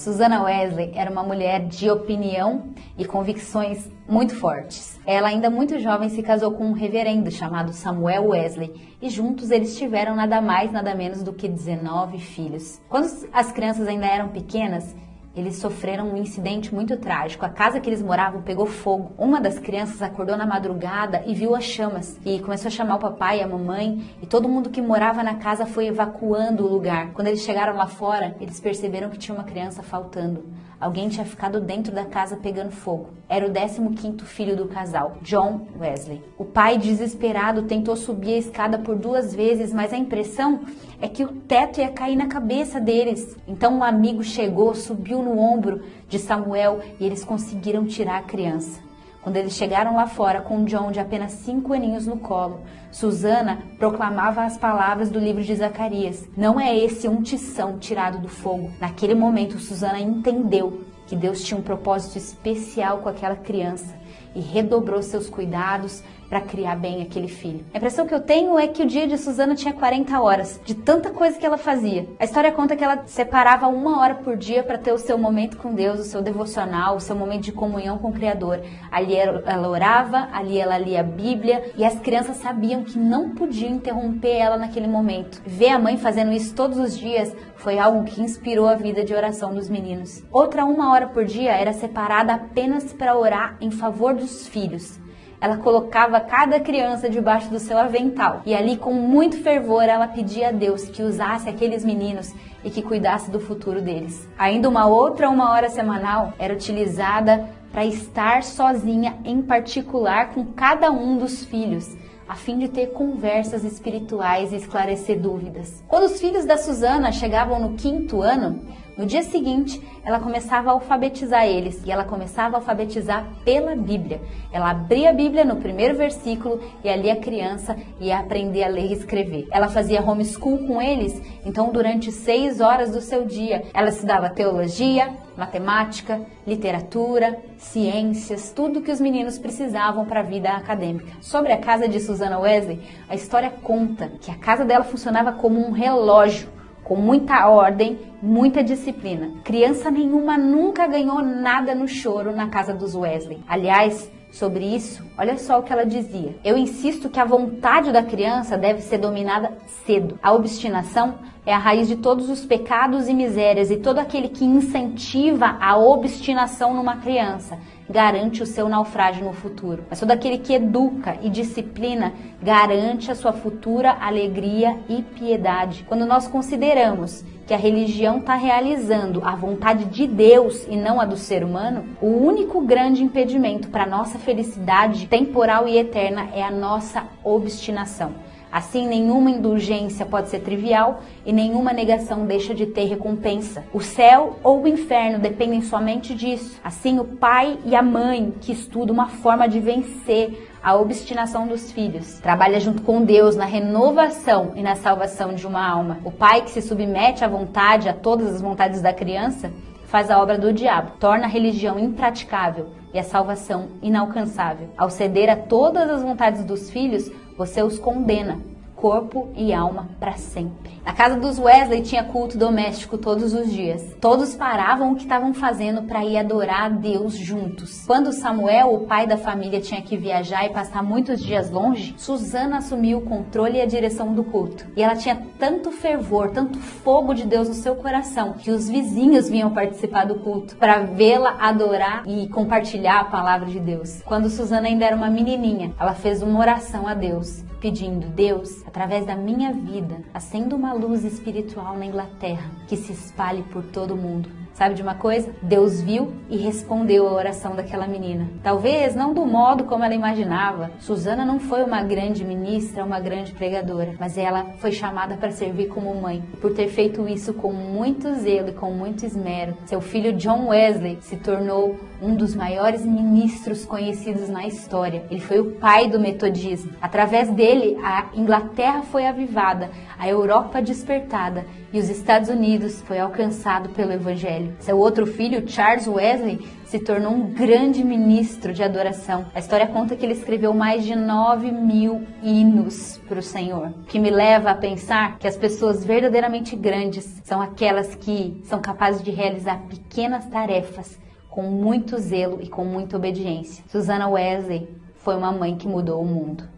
Susannah Wesley era uma mulher de opinião e convicções muito fortes. Ela, ainda muito jovem, se casou com um reverendo chamado Samuel Wesley e juntos eles tiveram nada mais, nada menos do que 19 filhos. Quando as crianças ainda eram pequenas, eles sofreram um incidente muito trágico. A casa que eles moravam pegou fogo. Uma das crianças acordou na madrugada e viu as chamas. E começou a chamar o papai e a mamãe. E todo mundo que morava na casa foi evacuando o lugar. Quando eles chegaram lá fora, eles perceberam que tinha uma criança faltando. Alguém tinha ficado dentro da casa pegando fogo. Era o 15º filho do casal, John Wesley. O pai, desesperado, tentou subir a escada por 2 vezes, mas a impressão é que o teto ia cair na cabeça deles. Então um amigo chegou, subiu no ombro de Samuel e eles conseguiram tirar a criança. Quando eles chegaram lá fora com John de apenas 5 aninhos no colo, Susannah proclamava as palavras do livro de Zacarias. Não é esse um tição tirado do fogo. Naquele momento, Susannah entendeu que Deus tinha um propósito especial com aquela criança e redobrou seus cuidados para criar bem aquele filho. A impressão que eu tenho é que o dia de Susannah tinha 40 horas, de tanta coisa que ela fazia. A história conta que ela separava 1 hora por dia para ter o seu momento com Deus, o seu devocional, o seu momento de comunhão com o Criador. Ali ela orava, ali ela lia a Bíblia, e as crianças sabiam que não podiam interromper ela naquele momento. Ver a mãe fazendo isso todos os dias foi algo que inspirou a vida de oração dos meninos. Outra 1 hora por dia era separada apenas para orar em favor dos filhos. Ela colocava cada criança debaixo do seu avental e ali, com muito fervor, ela pedia a Deus que usasse aqueles meninos e que cuidasse do futuro deles. Ainda uma outra 1 hora semanal era utilizada para estar sozinha, em particular com cada um dos filhos, a fim de ter conversas espirituais e esclarecer dúvidas. Quando os filhos da Susannah chegavam no 5º ano, no dia seguinte, ela começava a alfabetizar eles, e ela começava a alfabetizar pela Bíblia. Ela abria a Bíblia no 1º versículo e ali a criança ia aprender a ler e escrever. Ela fazia homeschool com eles, então durante 6 horas do seu dia, ela estudava teologia, matemática, literatura, ciências, tudo que os meninos precisavam para a vida acadêmica. Sobre a casa de Susannah Wesley, a história conta que a casa dela funcionava como um relógio, com muita ordem, muita disciplina. Criança nenhuma nunca ganhou nada no choro na casa dos Wesley. Aliás, sobre isso, olha só o que ela dizia: eu insisto que a vontade da criança deve ser dominada cedo. A obstinação é a raiz de todos os pecados e misérias, e todo aquele que incentiva a obstinação numa criança garante o seu naufrágio no futuro. Mas todo aquele que educa e disciplina garante a sua futura alegria e piedade. Quando nós consideramos que a religião está realizando a vontade de Deus e não a do ser humano, o único grande impedimento para a nossa felicidade temporal e eterna é a nossa obstinação. Assim, nenhuma indulgência pode ser trivial e nenhuma negação deixa de ter recompensa. O céu ou o inferno dependem somente disso. Assim, o pai e a mãe que estudam uma forma de vencer a obstinação dos filhos trabalha junto com Deus na renovação e na salvação de uma alma. O pai que se submete à vontade, a todas as vontades da criança, faz a obra do diabo, torna a religião impraticável e a salvação inalcançável. Ao ceder a todas as vontades dos filhos, você os condena, corpo e alma, para sempre. A casa dos Wesley tinha culto doméstico todos os dias. Todos paravam o que estavam fazendo para ir adorar a Deus juntos. Quando Samuel, o pai da família, tinha que viajar e passar muitos dias longe, Susannah assumiu o controle e a direção do culto. E ela tinha tanto fervor, tanto fogo de Deus no seu coração, que os vizinhos vinham participar do culto para vê-la adorar e compartilhar a palavra de Deus. Quando Susannah ainda era uma menininha, ela fez uma oração a Deus, pedindo: Deus, através da minha vida, acenda uma luz espiritual na Inglaterra, que se espalhe por todo o mundo. Sabe de uma coisa? Deus viu e respondeu a oração daquela menina. Talvez não do modo como ela imaginava. Susannah não foi uma grande ministra, uma grande pregadora, mas ela foi chamada para servir como mãe. Por ter feito isso com muito zelo e com muito esmero, seu filho John Wesley se tornou um dos maiores ministros conhecidos na história. Ele foi o pai do metodismo. Através dele, a Inglaterra foi avivada, a Europa despertada e os Estados Unidos foi alcançado pelo Evangelho. Seu outro filho, Charles Wesley, se tornou um grande ministro de adoração. A história conta que ele escreveu mais de 9.000 hinos para o Senhor, o que me leva a pensar que as pessoas verdadeiramente grandes são aquelas que são capazes de realizar pequenas tarefas com muito zelo e com muita obediência. Susanna Wesley foi uma mãe que mudou o mundo.